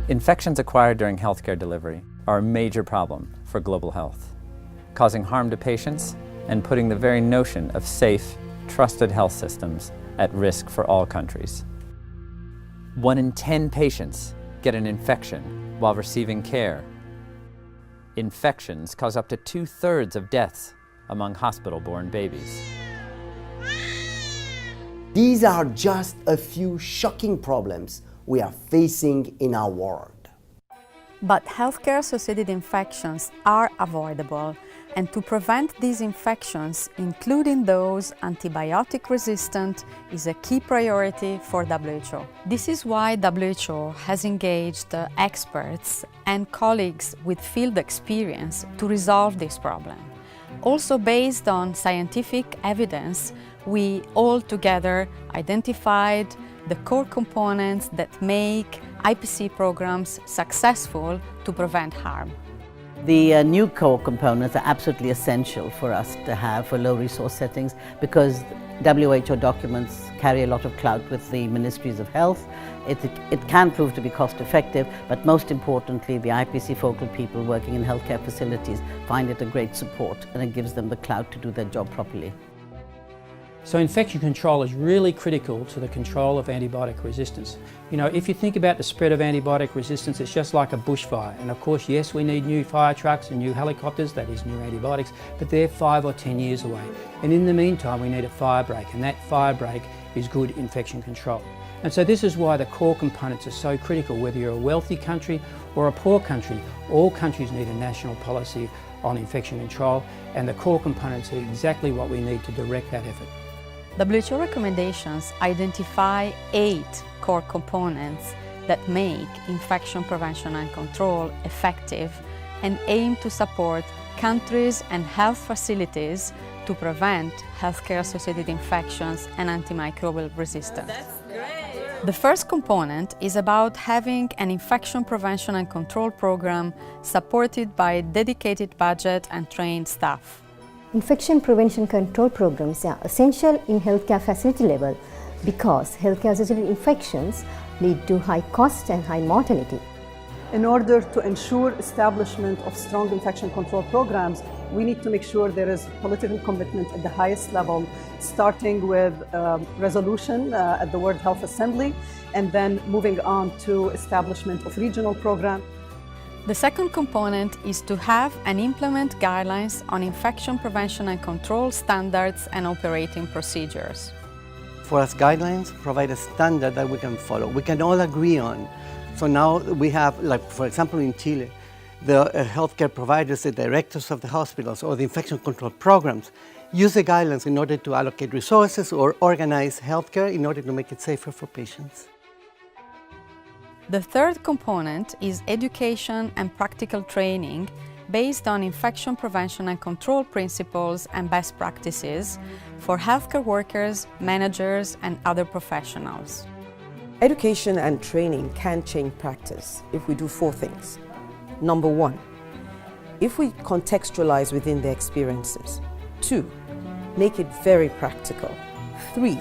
Infections acquired during healthcare delivery are a major problem for global health, causing harm to patients and putting the very notion of safe, trusted health systems at risk for all countries. 1 in 10 patients get an infection while receiving care. Infections cause up to 2/3 of deaths among hospital-born babies. These are just a few shocking problems we are facing in our world. But healthcare-associated infections are avoidable, and to prevent these infections, including those antibiotic-resistant, is a key priority for WHO. This is why WHO has engaged experts and colleagues with field experience to resolve this problem. Also based on scientific evidence, we all together identified the core components that make IPC programs successful to prevent harm. The new core components are absolutely essential for us to have for low resource settings because WHO documents carry a lot of clout with the ministries of health. It can prove to be cost effective, but most importantly, the IPC focal people working in healthcare facilities find it a great support and it gives them the clout to do their job properly. So infection control is really critical to the control of antibiotic resistance. You know, if you think about the spread of antibiotic resistance, it's just like a bushfire. And of course, yes, we need new fire trucks and new helicopters, that is new antibiotics, but they're 5 or 10 years away. And in the meantime, we need a fire break, and that fire break is good infection control. And so this is why the core components are so critical, whether you're a wealthy country or a poor country. All countries need a national policy on infection control, and the core components are exactly what we need to direct that effort. WHO recommendations identify 8 core components that make infection prevention and control effective and aim to support countries and health facilities to prevent healthcare-associated infections and antimicrobial resistance. The first component is about having an infection prevention and control program supported by a dedicated budget and trained staff. Infection prevention control programs are essential in healthcare facility level because healthcare-associated infections lead to high cost and high mortality. In order to ensure establishment of strong infection control programs, we need to make sure there is political commitment at the highest level, starting with resolution at the World Health Assembly, and then moving on to establishment of regional programs. The second component is to have and implement guidelines on infection prevention and control standards and operating procedures. For us, guidelines provide a standard that we can follow, we can all agree on. So now we have, like for example in Chile, the healthcare providers, the directors of the hospitals or the infection control programs use the guidelines in order to allocate resources or organize healthcare in order to make it safer for patients. The third component is education and practical training based on infection prevention and control principles and best practices for healthcare workers, managers, and other professionals. Education and training can change practice if we do 4 things. Number 1, if we contextualize within their experiences. 2, make it very practical. 3,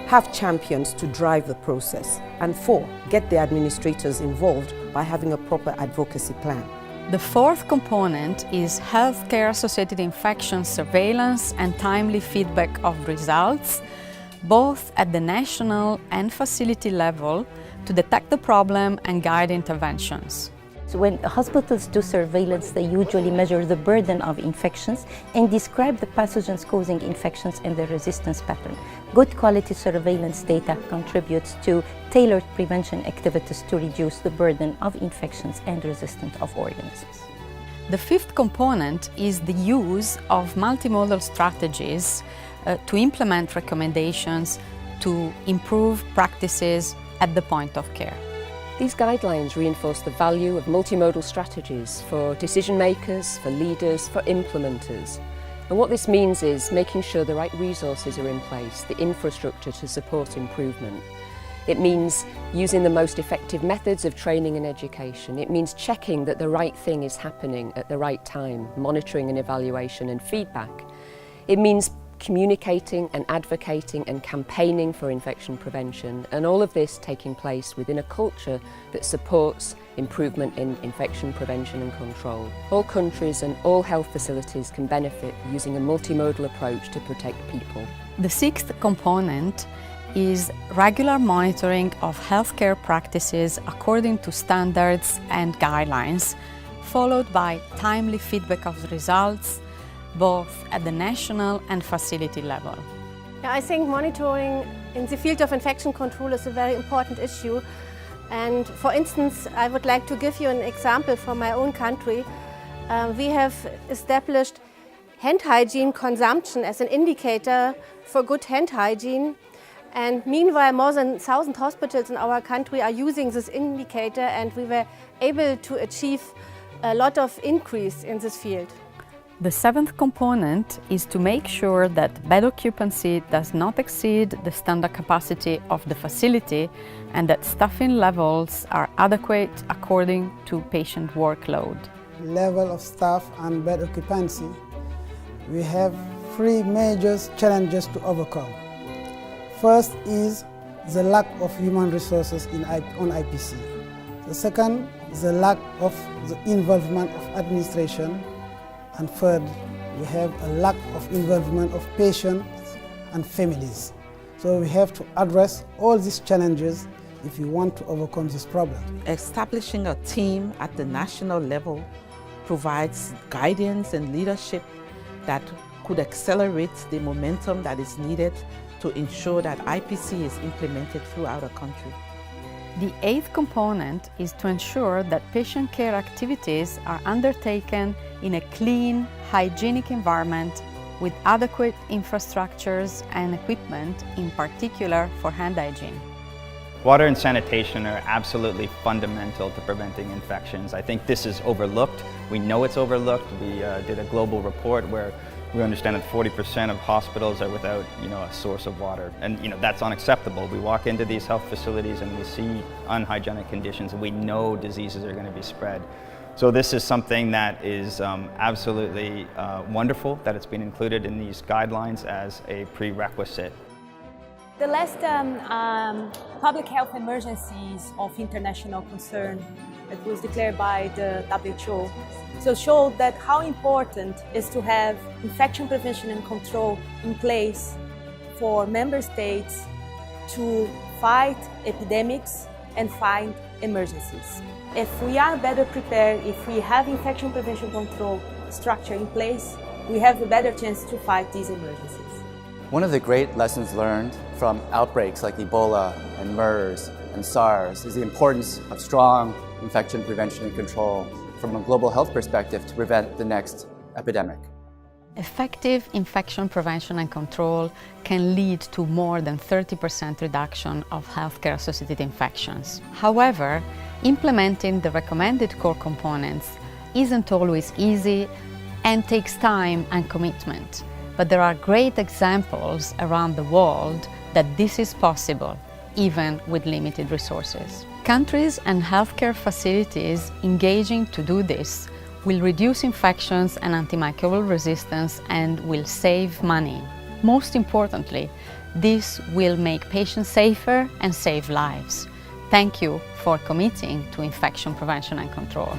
have champions to drive the process. And 4, get the administrators involved by having a proper advocacy plan. The fourth component is healthcare-associated infection surveillance and timely feedback of results, both at the national and facility level, to detect the problem and guide interventions. So when hospitals do surveillance, they usually measure the burden of infections and describe the pathogens causing infections and their resistance pattern. Good quality surveillance data contributes to tailored prevention activities to reduce the burden of infections and resistance of organisms. The fifth component is the use of multimodal strategies to implement recommendations to improve practices at the point of care. These guidelines reinforce the value of multimodal strategies for decision makers, for leaders, for implementers. And what this means is making sure the right resources are in place, the infrastructure to support improvement. It means using the most effective methods of training and education. It means checking that the right thing is happening at the right time, monitoring and evaluation and feedback. It means communicating and advocating and campaigning for infection prevention, and all of this taking place within a culture that supports improvement in infection prevention and control. All countries and all health facilities can benefit using a multimodal approach to protect people. The sixth component is regular monitoring of healthcare practices according to standards and guidelines, followed by timely feedback of the results, both at the national and facility level. I think monitoring in the field of infection control is a very important issue. And for instance, I would like to give you an example from my own country. We have established hand hygiene consumption as an indicator for good hand hygiene. And meanwhile, more than 1,000 hospitals in our country are using this indicator, and we were able to achieve a lot of increase in this field. The seventh component is to make sure that bed occupancy does not exceed the standard capacity of the facility and that staffing levels are adequate according to patient workload. Level of staff and bed occupancy. We have three major challenges to overcome. First is the lack of human resources on IPC. The second is the lack of the involvement of administration. And third, we have a lack of involvement of patients and families. So we have to address all these challenges if we want to overcome this problem. Establishing a team at the national level provides guidance and leadership that could accelerate the momentum that is needed to ensure that IPC is implemented throughout the country. The eighth component is to ensure that patient care activities are undertaken in a clean, hygienic environment with adequate infrastructures and equipment, in particular for hand hygiene. Water and sanitation are absolutely fundamental to preventing infections. I think this is overlooked. We know it's overlooked. We did a global report where we understand that 40% of hospitals are without, a source of water, and that's unacceptable. We walk into these health facilities and we see unhygienic conditions, and we know diseases are going to be spread. So this is something that is absolutely wonderful that it's been included in these guidelines as a prerequisite. The last public health emergencies of international concern that was declared by the WHO showed that how important is to have infection prevention and control in place for member states to fight epidemics and fight emergencies. If we are better prepared, if we have infection prevention control structure in place, we have a better chance to fight these emergencies. One of the great lessons learned from outbreaks like Ebola and MERS and SARS is the importance of strong infection prevention and control from a global health perspective to prevent the next epidemic. Effective infection prevention and control can lead to more than 30% reduction of healthcare-associated infections. However, implementing the recommended core components isn't always easy and takes time and commitment. But there are great examples around the world that this is possible, even with limited resources. Countries and healthcare facilities engaging to do this will reduce infections and antimicrobial resistance and will save money. Most importantly, this will make patients safer and save lives. Thank you for committing to infection prevention and control.